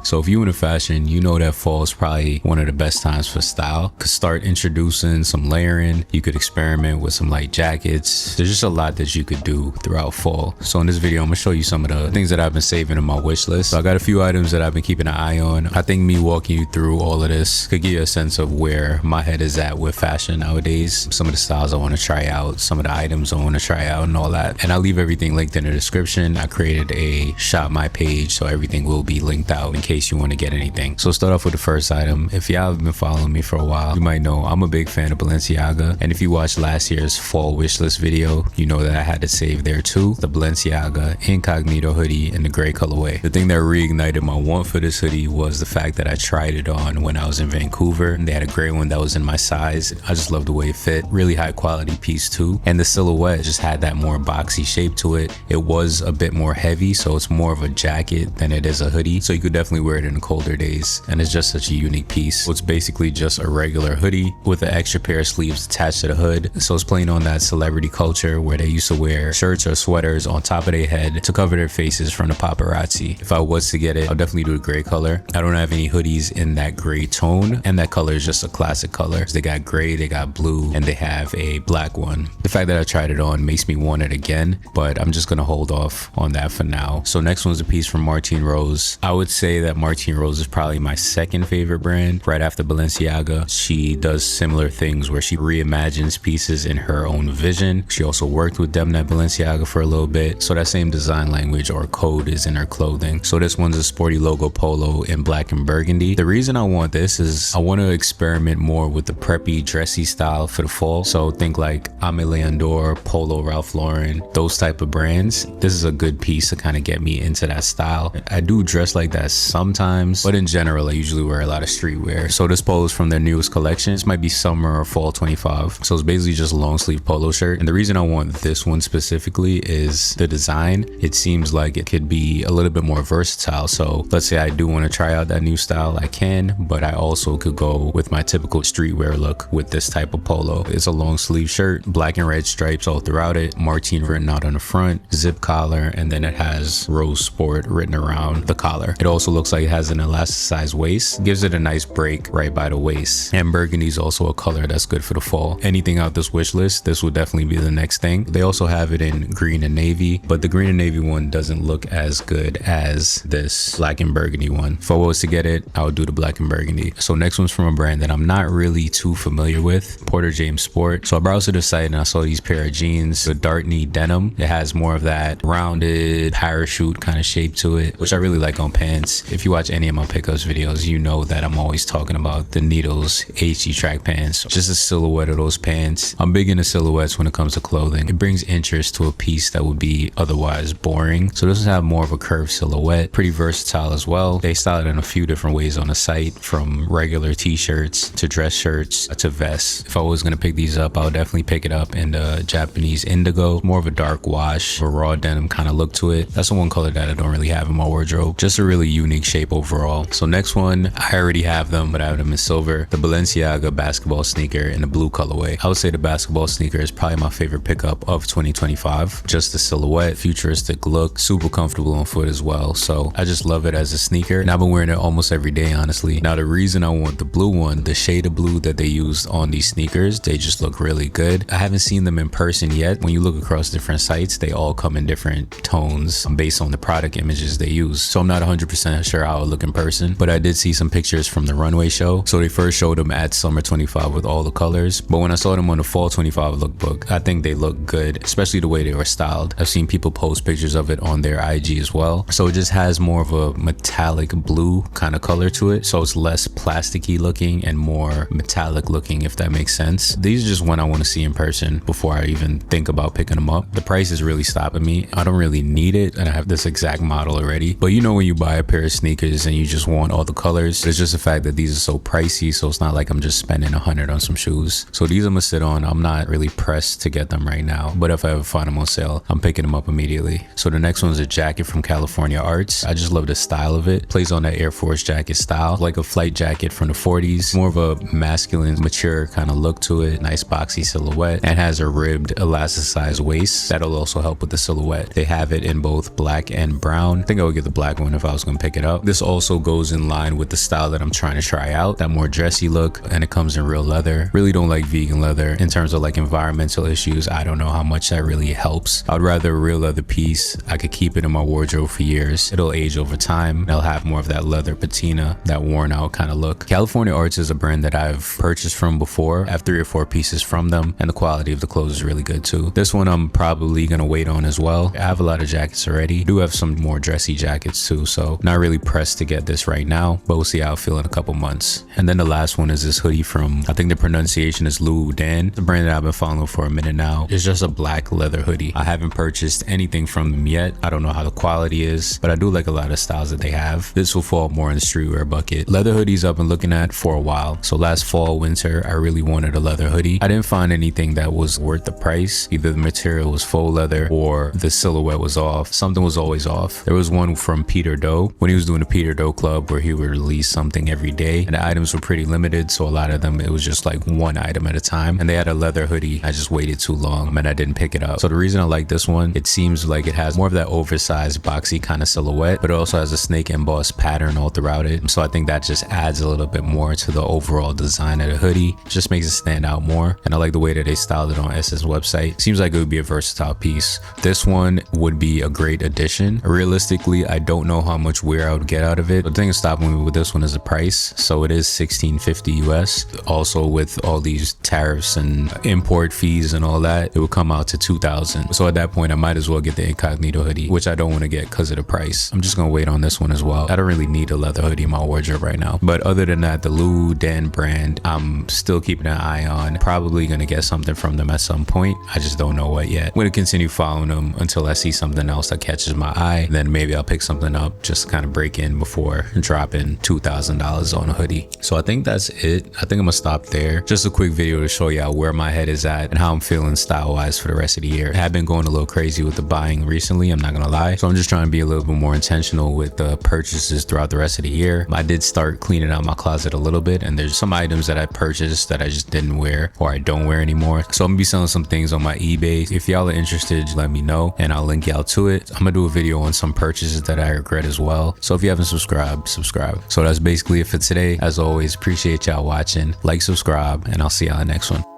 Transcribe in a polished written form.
So if you into fashion, you know that fall is probably one of the best times for style. Could start introducing some layering. You could experiment with some light jackets. There's just a lot that you could do throughout fall. So in this video, I'm gonna show you some of the things that I've been saving in my wish list. So I got a few items that I've been keeping an eye on. I think me walking you through all of this could give you a sense of where my head is at with fashion nowadays. Some of the styles I want to try out, some of the items I want to try out and all that. And I'll leave everything linked in the description. I created a shop my page, so everything will be linked out in case you want to get anything. So start off with the first item. If y'all have been following me for a while, you might know I'm a big fan of Balenciaga. And if you watched last year's fall wish list video, you know that I had to save there too. The Balenciaga Incognito hoodie in the gray colorway. The thing that reignited my want for this hoodie was the fact that I tried it on when I was in Vancouver. They had a gray one that was in my size. I just love the way it fit. Really high quality piece too. And the silhouette just had that more boxy shape to it. It was a bit more heavy, so it's more of a jacket than it is a hoodie. So you could definitely wear it in the colder days. And it's just such a unique piece. So it's basically just a regular hoodie with an extra pair of sleeves attached to the hood. So it's playing on that celebrity culture where they used to wear shirts or sweaters on top of their head to cover their faces from the paparazzi. If I was to get it, I'll definitely do a gray color. I don't have any hoodies in that gray tone, and that color is just a classic color. They got gray, they got blue, and they have a black one. The fact that I tried it on makes me want it again, but I'm just gonna hold off on that for now. So next one's a piece from Martine Rose. I would say that Martine Rose is probably my second favorite brand, right after Balenciaga. She does similar things where she reimagines pieces in her own vision. She also worked with Denim at Balenciaga for a little bit, so that same design language or code is in her clothing. So this one's a Sporty logo polo in black and burgundy. The reason I want this is I want to experiment more with the preppy, dressy style for the fall. So think like Aimé Leon, Polo, Ralph Lauren, those type of brands. This is a good piece to kind of get me into that style. I do dress like that sometimes, but in general, I usually wear a lot of streetwear. So this polo is from their newest collection. This might be summer or fall 25. So it's basically just a long sleeve polo shirt. And the reason I want this one specifically is the design. It seems like it could be a little bit more versatile. So let's say I do want to try out that new style, I can, but I also could go with my typical streetwear look with this type of polo. It's a long sleeve shirt, black and red stripes all throughout it, Martine written out on the front, zip collar, and then it has Rose Sport written around the collar. It also looks like it has an elasticized waist, gives it a nice break right by the waist. And burgundy is also a color that's good for the fall. Anything out this wish list, this would definitely be the next thing. They also have it in green and navy, but the green and navy one doesn't look as good as this black and burgundy one. If I was to get it, I would do the black and burgundy. So next one's from a brand that I'm not really too familiar with, Porter James Sport. So I browsed to the site and I saw these pair of jeans, the dark knee denim. It has more of that rounded parachute kind of shape to it, which I really like on pants. If you watch any of my pickups videos, you know that I'm always talking about the Needles HD track pants. Just a silhouette of those pants. I'm big into silhouettes when it comes to clothing. It brings interest to a piece that would be otherwise boring. So this will have more of a curved silhouette, pretty versatile as well. They style it in a few different ways on the site, from regular t-shirts to dress shirts to vests. If I was gonna pick these up, I would definitely pick it up in the Japanese indigo, more of a dark wash, a raw denim kind of look to it. That's the one color that I don't really have in my wardrobe. Just a really unique shape overall. So next one, I already have them, but I have them in silver. The Balenciaga basketball sneaker in the blue colorway. I would say the basketball sneaker is probably my favorite pickup of 2025. Just the silhouette, futuristic look, super comfortable on foot as well. So I just love it as a sneaker, and I've been wearing it almost every day, honestly. Now the reason I want the blue one, the shade of blue that they used on these sneakers, they just look really good. I haven't seen them in person yet. When you look across different sites, they all come in different tones based on the product images they use. So I'm not 100% sure how it look in person, but I did see some pictures from the runway show. So they first showed them at summer 25 with all the colors, but when I saw them on the fall 25 lookbook, I think they look good, especially the way they were styled. I've seen people post pictures of it on their IG as well. So it just has more of a metallic blue kind of color to it. So it's less plasticky looking and more metallic looking, if that makes sense. These are just one I want to see in person before I even think about picking them up. The price is really stopping me. I don't really need it, and I have this exact model already. But you know, when you buy a pair of sneakers and you just want all the colors, it's just the fact that these are so pricey. So it's not like I'm just spending $100 on some shoes. So these I'm gonna sit on. I'm not really pressed to get them right now, but if I ever find them on sale, I'm picking them up immediately. So the next one's a jacket from California Arts. I just love the style of it. Plays on that Air Force jacket style, like a flight jacket from the 40s. More of a masculine, mature kind of look to it. Nice boxy silhouette, and has a ribbed elasticized waist. That'll also help with the silhouette. They have it in both black and brown. I think I would get the black one if I was gonna pick it up. out. This also goes in line with the style that I'm trying to try out, that more dressy look, and it comes in real leather. Really don't like vegan leather. In terms of like environmental issues, I don't know how much that really helps. I'd rather a real leather piece. I could keep it in my wardrobe for years. It'll age over time. It'll have more of that leather patina, that worn out kind of look. California Arts is a brand that I've purchased from before. I have 3 or 4 pieces from them, and the quality of the clothes is really good too. This one I'm probably gonna wait on as well. I have a lot of jackets already. I do have some more dressy jackets too, so not really pressed to get this right now, but we'll see how I feel in a couple months. And then the last one is this hoodie from, I think the pronunciation is Ludan, the brand that I've been following for a minute now. It's just a black leather hoodie. I haven't purchased anything from them yet. I don't know how the quality is, but I do like a lot of styles that they have. This will fall more in the streetwear bucket. Leather hoodies I've been looking at for a while. So last fall, winter, I really wanted a leather hoodie. I didn't find anything that was worth the price. Either the material was faux leather or the silhouette was off. Something was always off. There was one from Peter Doe when he was doing the Peter Doe Club where he would release something every day, and the items were pretty limited, so a lot of them it was just like one item at a time, and they had a leather hoodie. I just waited too long and I didn't pick it up. So the reason I like this one, it seems like it has more of that oversized boxy kind of silhouette, but it also has a snake embossed pattern all throughout it. So I think that just adds a little bit more to the overall design of the hoodie. Just makes it stand out more, and I like the way that they styled it on Essence website. Seems like it would be a versatile piece. This one would be a great addition. Realistically, I don't know how much wear I would get out of it. The thing that's stopping me with this one is the price. So it is $16.50 US. Also with all these tariffs and import fees and all that, it would come out to $2,000. So at that point, I might as well get the Incognito hoodie, which I don't want to get because of the price. I'm just gonna wait on this one as well. I don't really need a leather hoodie in my wardrobe right now. But other than that, the Ludan brand, I'm still keeping an eye on. Probably gonna get something from them at some point. I just don't know what yet. I'm gonna continue following them until I see something else that catches my eye. Then maybe I'll pick something up just to kind of break in before dropping $2,000 on a hoodie. So I think that's it. I think I'm gonna stop there. Just a quick video to show y'all where my head is at and how I'm feeling style wise for the rest of the year. I have been going a little crazy with the buying recently, I'm not gonna lie. So I'm just trying to be a little bit more intentional with the purchases throughout the rest of the year. I did start cleaning out my closet a little bit, and there's some items that I purchased that I just didn't wear or I don't wear anymore. So I'm gonna be selling some things on my eBay. If y'all are interested, just let me know and I'll link y'all to it. I'm gonna do a video on some purchases that I regret as well. So if you haven't subscribed, subscribe. So that's basically it for today. As always, appreciate y'all watching. Like, subscribe, and I'll see y'all in the next one.